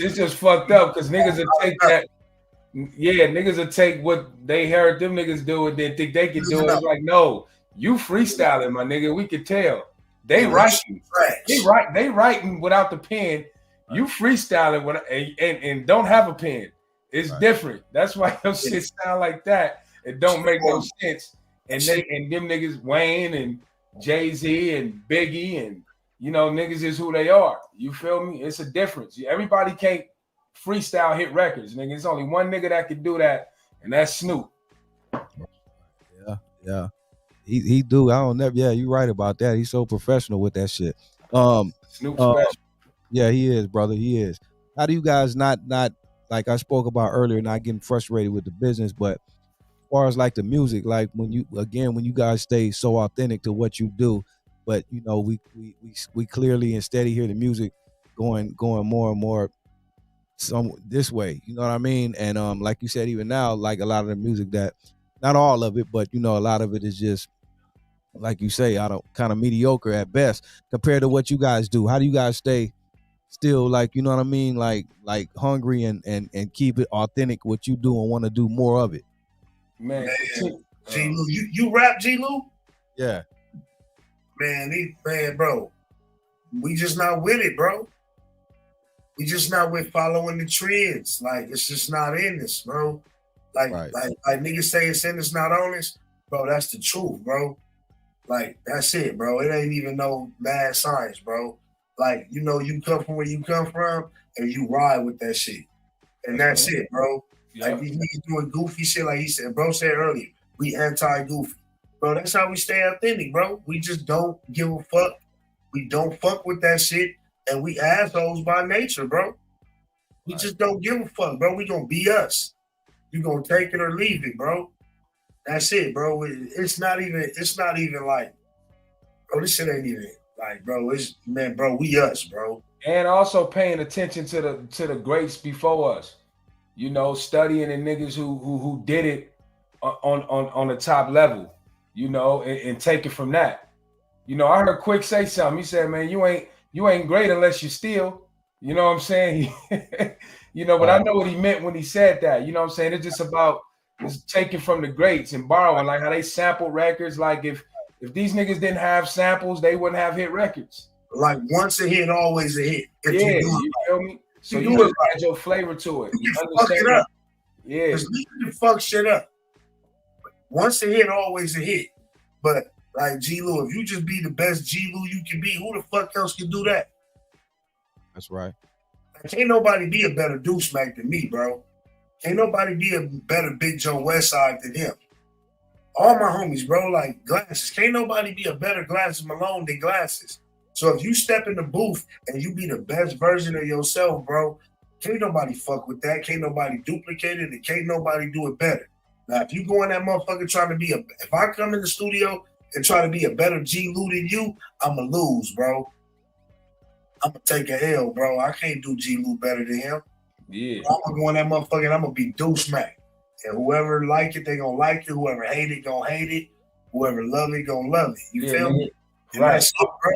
it's just fucked up because niggas will take that. Yeah, niggas will take what they heard them niggas do and then think they can do it. It's like, no, you freestyling, my nigga. We could tell. They writing. They writing without the pen. You freestyling with and don't have a pen. It's different. That's why your shit sound like that. It don't make no sense. And them niggas, Wayne and Jay-Z and Biggie and you know, niggas is who they are. You feel me? It's a difference. Everybody can't freestyle hit records, nigga. It's only one nigga that can do that, and that's Snoop. Yeah. He do. I don't never. Yeah, you right about that. He's so professional with that shit. Snoop special. Yeah, he is, brother. He is. How do you guys not like I spoke about earlier, not getting frustrated with the business, but as far as like the music, like when you guys stay so authentic to what you do, but you know we clearly and steady hear the music going more and more some this way, you know what I mean? And like you said, even now, like a lot of the music that, not all of it, but you know, a lot of it is just like you say, kind of mediocre at best compared to what you guys do. How do you guys stay still, like, you know what I mean, like hungry and keep it authentic what you do and want to do more of it? Man, G-Lew, you rap, G-Lew? Yeah. Man, bro, we just not with it, bro. We just not with following the trends. Like, it's just not in this, bro. Like niggas say it's in this, not on this. Bro, that's the truth, bro. Like, that's it, bro. It ain't even no mad science, bro. Like, you know, you come from where you come from and you ride with that shit. And that's it, bro. Like, these niggas doing goofy shit, like he said, bro said earlier, we anti-goofy. Bro, that's how we stay authentic, bro. We just don't give a fuck. We don't fuck with that shit. And we assholes by nature, bro. We just don't give a fuck, bro. We gonna be us. You gonna take it or leave it, bro. That's it, bro. It's not even like, bro, this shit ain't even like, bro, bro, we us, bro. And also paying attention to the greats before us. You know, studying the niggas who did it on the top level, you know, and take it from that. You know, I heard Quick say something. He said, man, you ain't great unless you steal. You know what I'm saying? You know, but I know what he meant when he said that. You know what I'm saying? It's just about taking from the greats and borrowing, like how they sample records. Like if these niggas didn't have samples, they wouldn't have hit records. Like once a hit, always a hit. You feel me? So you just add your flavor to it. You fuck it up. Yeah. Because you fuck shit up. Once a hit, always a hit. But like G-Lew, if you just be the best G-Lew you can be, who the fuck else can do that? That's right. Like, can't nobody be a better Deuce Mac than me, bro. Can't nobody be a better Big Joe Westside than him. All my homies, bro, like Glasses. Can't nobody be a better Glasses Malone than Glasses. So if you step in the booth and you be the best version of yourself, bro, can't nobody fuck with that. Can't nobody duplicate it, and can't nobody do it better. Now, if you go in that motherfucker trying to be if I come in the studio and try to be a better G-Lew than you, I'ma lose, bro. I'ma take a L, bro. I can't do G-Lew better than him. Yeah. I'm gonna go in that motherfucker and I'm gonna be Deuce Mac. And whoever like it, they gonna like it. Whoever hate it, gonna hate it. Whoever love it, gonna love it. You feel me? And Right. that's it, bro.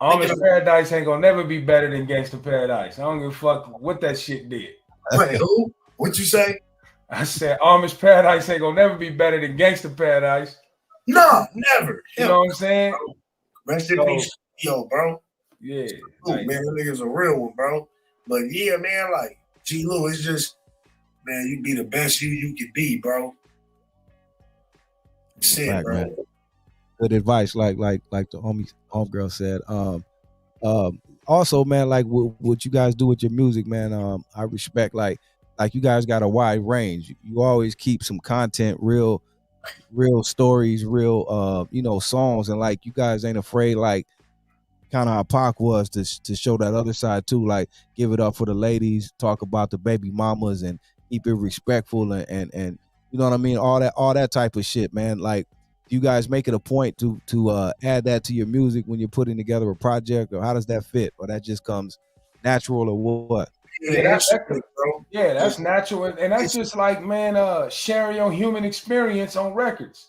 Amish Paradise ain't gonna never be better than Gangsta Paradise. I don't give a fuck what that shit did. Wait, who? What you say? I said Amish Paradise ain't gonna never be better than Gangsta Paradise. No, never. You know what I'm saying? Rest in peace, yo, bro. Yeah. Ooh, man, that nigga's a real one, bro. But yeah, man, like G-Lew, it's just, man, you be the best you could be, bro. Shit, Fact, bro. man. Good advice, like the homegirl said. Also, man, like what you guys do with your music, man. I respect like you guys got a wide range. You always keep some content, real stories, real songs, and like you guys ain't afraid, like kind of how Pac was to show that other side too. Like give it up for the ladies, talk about the baby mamas, and keep it respectful and you know what I mean, all that type of shit, man. Like you guys make it a point to add that to your music when you're putting together a project, or how does that fit, or that just comes natural, or what? Yeah, that's natural, and that's just like, man, sharing your human experience on records.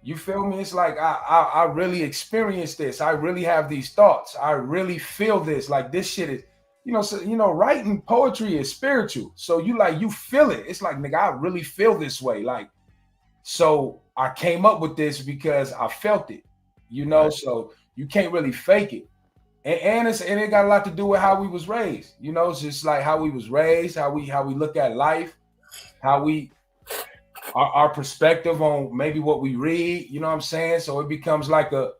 You feel me? It's like I really experienced this. I really have these thoughts. I really feel this. Like this shit is, writing poetry is spiritual. So you feel it. It's like, nigga, I really feel this way. Like, so I came up with this because I felt it. Right. So you can't really fake it. And it got a lot to do with how we was raised. It's just like how we was raised, how we look at life, how we our perspective on maybe what we read, you know what I'm saying? So it becomes like a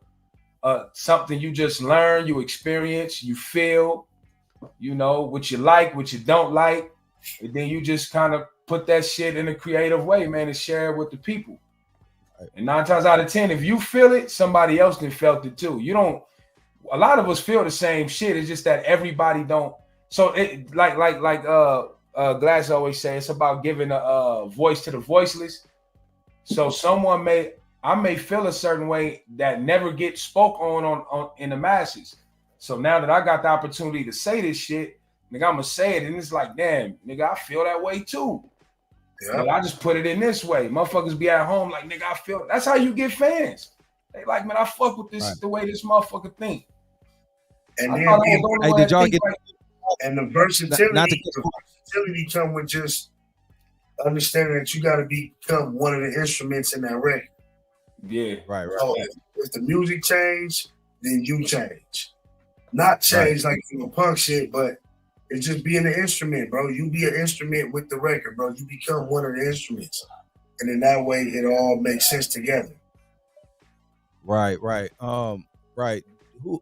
something you just learn, you experience, you feel, what you like, what you don't like, and then you just kind of put that shit in a creative way, man, and share it with the people. And 9 times out of 10, if you feel it, somebody else done felt it too. A lot of us feel the same shit. It's just that everybody don't. So it like Glass always say, it's about giving a voice to the voiceless. So I may feel a certain way that never gets spoke on in the masses. So now that I got the opportunity to say this shit, nigga, I'm gonna say it, and it's like, damn, nigga, I feel that way too. Yeah. But I just put it in this way. Motherfuckers be at home like, nigga, I feel. That's how you get fans. They like, man, I fuck with this, right, the way this motherfucker think. And then did y'all get? And the versatility come with just understanding that you got to become one of the instruments in that record. Yeah, right. So if the music change, then you change. Not change like punk shit, but it's just being an instrument, bro. You be an instrument with the record, bro. You become one of the instruments, and in that way, it all makes sense together. Right. Who?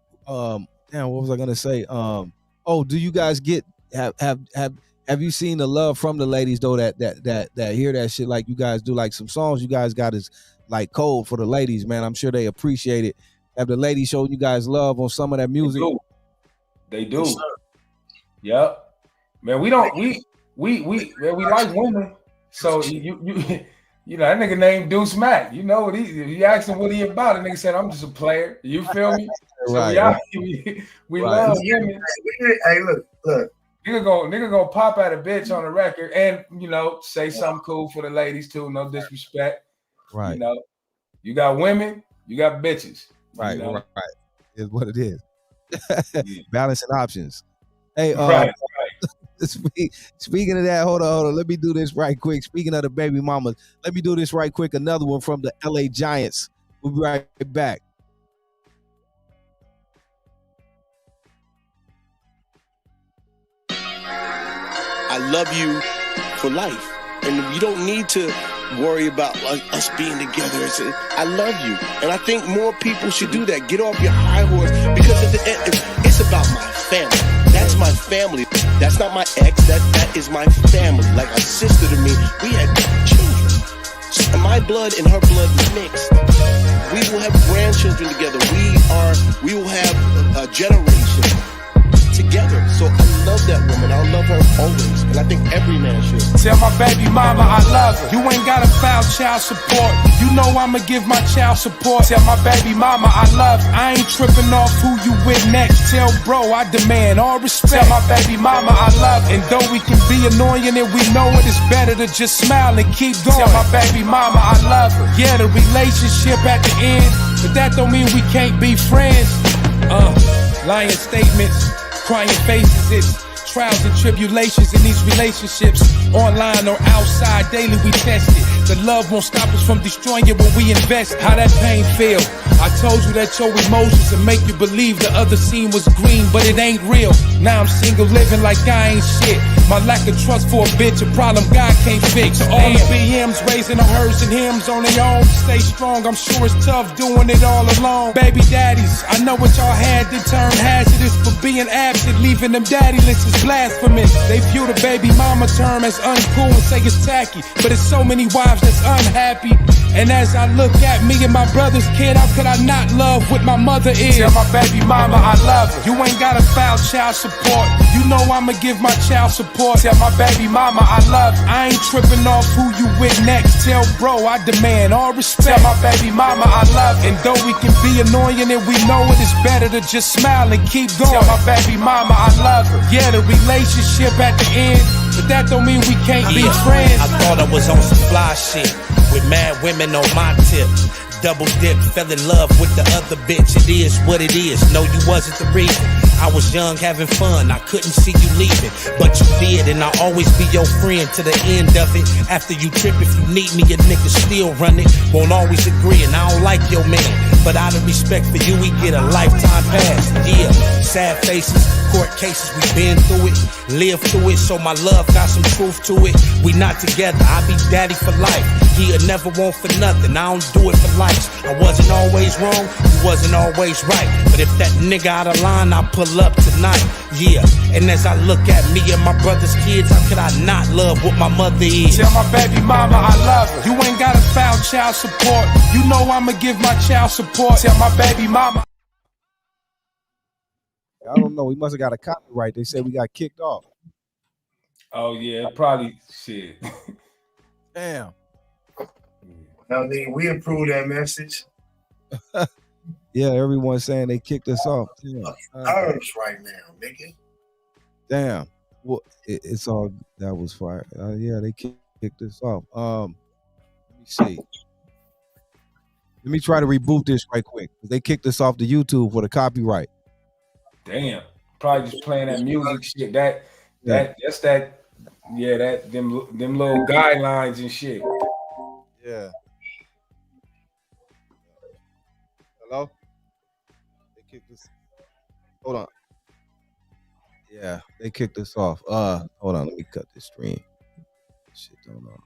Damn, what was I gonna say? Do you guys have you seen the love from the ladies though that hear that shit like you guys do? Like some songs you guys got is like cold for the ladies, man. I'm sure they appreciate it. Have the ladies showed you guys love on some of that music? They do. Yep. Man, we like women. So you know that nigga named Deuce Mac. You know what he asked him what he about. And nigga said, I'm just a player. You feel me? So right. We love women. Hey, look. Nigga gonna pop at a bitch on the record and say something cool for the ladies too. No disrespect. Right. You got women, you got bitches. Right. Is what it is. Balancing options. Hey, right. Speaking of that, hold on. Let me do this right quick. Speaking of the baby mamas, let me do this right quick. Another one from the LA Giantz. We'll be right back. I love you for life, and you don't need to worry about us being together. I love you, and I think more people should do that. Get off your high horse, because at the end, it's about my family. That's my family. That's not my ex. That is my family. Like a sister to me. We had children. And my blood and her blood mixed. We will have grandchildren together. We will have a generation together. together. So I love that woman. I'll love her always. And I think every man should. Tell my baby mama I love her. You ain't gotta file child support. You know I'ma give my child support. Tell my baby mama I love her. I ain't tripping off who you with next. Tell bro I demand all respect. Tell my baby mama I love her. And though we can be annoying and we know it, it's better to just smile and keep going. Tell my baby mama I love her. Yeah, the relationship at the end, but that don't mean we can't be friends. Lying statements, crying faces, it's trials and tribulations in these relationships. Online or outside, daily we test it. The love won't stop us from destroying it when we invest. How that pain feel? I told you that your emotions will make you believe the other scene was green, but it ain't real. Now I'm single living like I ain't shit. My lack of trust for a bitch, a problem God can't fix. So all the BMs raising the hers and hymns on their own. Stay strong, I'm sure it's tough doing it all alone. Baby daddies, I know what y'all had to turn hazardous for being absent, leaving them daddy lists is blasphemous. They view the baby mama term as uncool and say it's tacky, but it's so many wives that's unhappy. And as I look at me and my brother's kid, how could I not love what my mother is? Tell my baby mama I love her. You ain't gotta file child support. You know I'ma give my child support. Tell my baby mama I love her. I ain't tripping off who you with next. Tell bro I demand all respect. Tell my baby mama I love her. And though we can be annoying and we know it, it's better to just smile and keep going. Tell my baby mama I love her. Yeah, the relationship at the end, but that don't mean we can't be friends. I thought I was on some fly shit with mad women on my tip. Double dip, fell in love with the other bitch. It is what it is. No, you wasn't the reason. I was young, having fun. I couldn't see you leaving, but you did, and I'll always be your friend to the end of it. After you trip, if you need me, your nigga still run it. Won't always agree, and I don't like your man, but out of respect for you, we get a lifetime pass. Yeah, sad faces, court cases, we been through it, live through it, so my love got some truth to it. We not together, I be daddy for life. He'll never want for nothing, I don't do it for likes. I wasn't always wrong, you wasn't always right, but if that nigga out of line, I pull up tonight. Yeah, and as I look at me and my brother's kids, how could I not love what my mother is? Tell my baby mama I love her. You ain't gotta file child support. You know I'ma give my child support. Tell my baby mama. I don't know. We must have got a copyright. They said we got kicked off. Oh yeah, probably shit. Damn. Now, nigga, we approved that message. Yeah, everyone's saying they kicked us off. Ours right now, nigga. Damn. Well, it's all that was fire. Yeah, they kicked us off. Let me see. Let me try to reboot this right quick. They kicked us off the YouTube for the copyright. Damn. Probably just playing that music shit. That's that. Yeah, that them little guidelines and shit. Yeah. Hello? They kicked us. Hold on. Yeah, they kicked us off. Hold on, let me cut this stream. Shit don't know.